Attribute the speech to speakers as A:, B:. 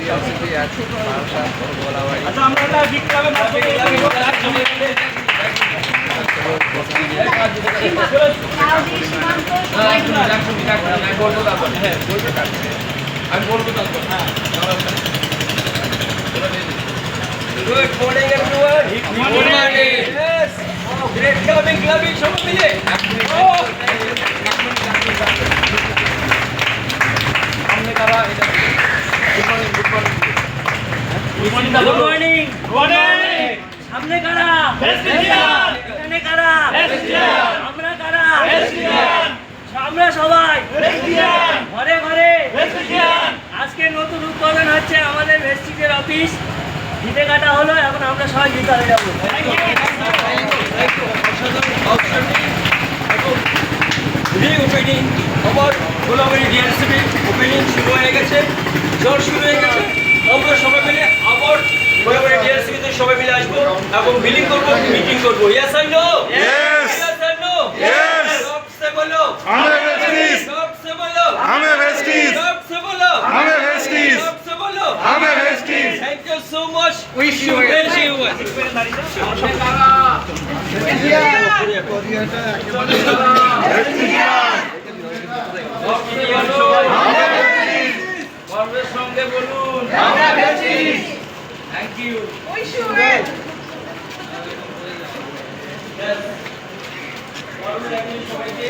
A: Good morning, everyone. Good morning. Yes. Oh, great clubbing. সবাই মিলে। Oh. সামনে কারা এটা? Good morning. Good morning.
B: Good morning. Good morning. Good morning. সামনে কারা? ভেস্টিজিয়ান। এখানে কারা? ভেস্টিজিয়ান। আমরা কারা? ভেস্টিজিয়ান। আমরা সবাই ভেস্টিজিয়ান। ঘরে ঘরে ভেস্টিজিয়ান। আজকে নতুন উদ্বোধন হচ্ছে আমাদের ভেস্টিজের অফিস। ফিতে কাটা হলো, এখন আমরা সবাই ভিতরে যাবো।
A: ওপেনিং আমার গোলাবাড়ি ডিআরসিবি ওপেনিং শুরু হয়ে গেছে, জ্বর শুরু হয়ে গেছে। আমরা সবাই মিলে আবার গোলাবাড়ি ডিআরসিবিতে সবাই মিলে আসবো এবং বিলিং করবো, মিটিং করবো। ইয়েস আর no?
C: Yes.
A: Yes or no?
C: Yes.
A: सबसे बोलो
C: हमें वेस्टीज,
A: सबसे बोलो
C: हमें वेस्टीज,
A: सबसे बोलो
C: हमें वेस्टीज,
A: सबसे बोलो
C: हमें Vestige.
A: Thank you so much wish you গর্বের সঙ্গে বলুন আমরা Vestige. Thank you wish you well. সবাইকে